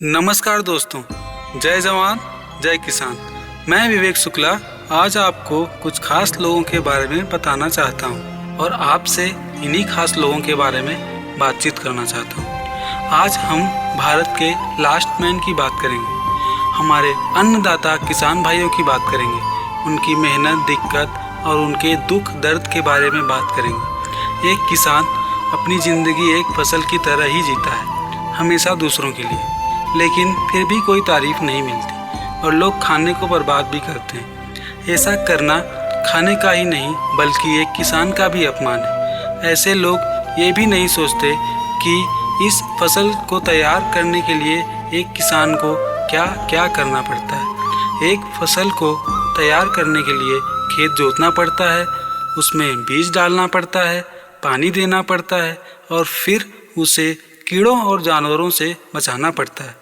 नमस्कार दोस्तों, जय जवान जय किसान। मैं विवेक शुक्ला आज आपको कुछ खास लोगों के बारे में बताना चाहता हूं और आपसे इन्हीं खास लोगों के बारे में बातचीत करना चाहता हूं। आज हम भारत के लास्ट मैन की बात करेंगे, हमारे अन्नदाता किसान भाइयों की बात करेंगे, उनकी मेहनत, दिक्कत और उनके दुख दर्द के बारे में बात करेंगे। एक किसान अपनी ज़िंदगी एक फसल की तरह ही जीता है, हमेशा दूसरों के लिए, लेकिन फिर भी कोई तारीफ नहीं मिलती और लोग खाने को बर्बाद भी करते हैं। ऐसा करना खाने का ही नहीं बल्कि एक किसान का भी अपमान है। ऐसे लोग ये भी नहीं सोचते कि इस फसल को तैयार करने के लिए एक किसान को क्या क्या करना पड़ता है। एक फसल को तैयार करने के लिए खेत जोतना पड़ता है, उसमें बीज डालना पड़ता है, पानी देना पड़ता है और फिर उसे कीड़ों और जानवरों से बचाना पड़ता है।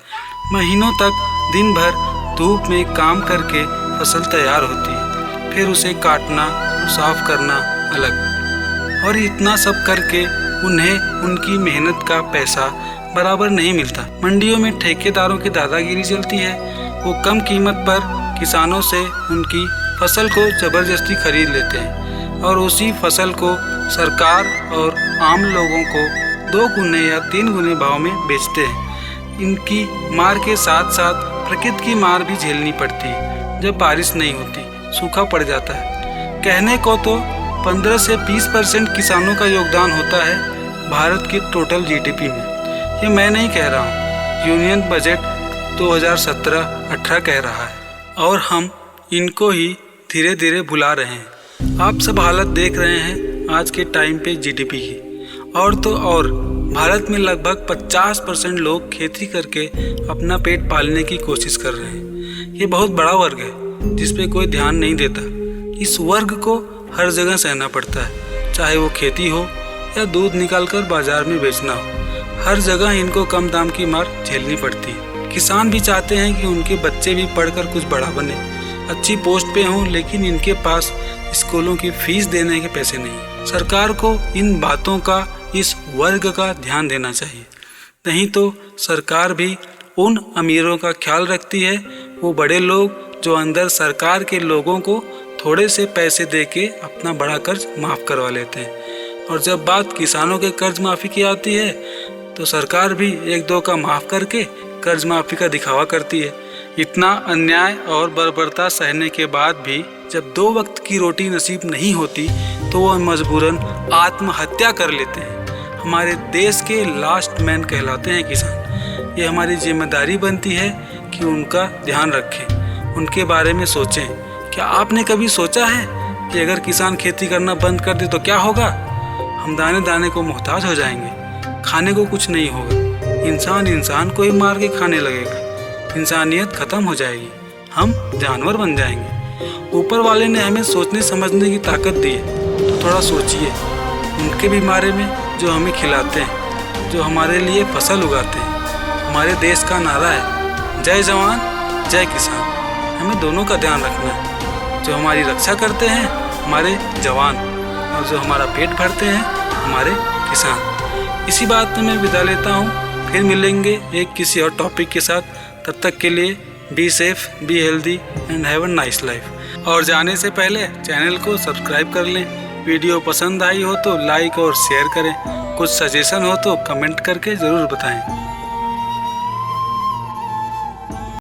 महीनों तक दिन भर धूप में काम करके फसल तैयार होती है, फिर उसे काटना और साफ करना अलग। और इतना सब करके उन्हें उनकी मेहनत का पैसा बराबर नहीं मिलता। मंडियों में ठेकेदारों की दादागिरी चलती है। वो कम कीमत पर किसानों से उनकी फसल को ज़बरदस्ती खरीद लेते हैं और उसी फसल को सरकार और आम लोगों को 2 गुने या 3 गुने भाव में बेचते हैं। इनकी मार के साथ साथ प्रकृति की मार भी झेलनी पड़ती है। जब बारिश नहीं होती, सूखा पड़ जाता है। कहने को तो 15 से 20% किसानों का योगदान होता है भारत की टोटल जीडीपी में। ये मैं नहीं कह रहा हूँ, यूनियन बजट 2017-18 कह रहा है और हम इनको ही धीरे धीरे भुला रहे हैं। आप सब हालत देख रहे हैं आज के टाइम पे जीडीपी की। और तो और भारत में लगभग 50% लोग खेती करके अपना पेट पालने की कोशिश कर रहे हैं। ये बहुत बड़ा वर्ग है जिस पे कोई ध्यान नहीं देता। इस वर्ग को हर जगह सहना पड़ता है, चाहे वो खेती हो या दूध निकालकर बाजार में बेचना हो। हर जगह इनको कम दाम की मार झेलनी पड़ती है। किसान भी चाहते हैं कि उनके बच्चे भी पढ़कर कुछ बड़ा बने, अच्छी पोस्ट पे हों, लेकिन इनके पास स्कूलों की फीस देने के पैसे नहीं। सरकार को इन बातों का, इस वर्ग का ध्यान देना चाहिए। नहीं तो सरकार भी उन अमीरों का ख्याल रखती है, वो बड़े लोग जो अंदर सरकार के लोगों को थोड़े से पैसे देके अपना बड़ा कर्ज माफ़ करवा लेते हैं। और जब बात किसानों के कर्ज माफ़ी की आती है तो सरकार भी 1-2 का माफ़ करके कर्ज माफ़ी का दिखावा करती है। इतना अन्याय और बर्बरता सहने के बाद भी जब 2 वक्त की रोटी नसीब नहीं होती तो वो मजबूरन आत्महत्या कर लेते हैं। हमारे देश के लास्ट मैन कहलाते हैं किसान। ये हमारी जिम्मेदारी बनती है कि उनका ध्यान रखें, उनके बारे में सोचें। क्या आपने कभी सोचा है कि अगर किसान खेती करना बंद कर दे तो क्या होगा? हम दाने दाने को मोहताज हो जाएंगे, खाने को कुछ नहीं होगा। इंसान को ही मार के खाने लगेगा, इंसानियत खत्म हो जाएगी, हम जानवर बन जाएंगे। ऊपर वाले ने हमें सोचने समझने की ताकत दी है, तो थोड़ा सोचिए उनके भी बारे में जो हमें खिलाते हैं, जो हमारे लिए फसल उगाते हैं। हमारे देश का नारा है जय जवान जय किसान। हमें दोनों का ध्यान रखना है। जो हमारी रक्षा करते हैं हमारे जवान, और जो हमारा पेट भरते हैं हमारे किसान। इसी बात में मैं विदा लेता हूँ। फिर मिलेंगे एक किसी और टॉपिक के साथ। तब तक के लिए be safe, be healthy and have a nice life. और जाने से पहले चैनल को सब्सक्राइब कर लें। वीडियो पसंद आई हो तो लाइक और शेयर करें। कुछ सजेशन हो तो कमेंट करके ज़रूर बताएं।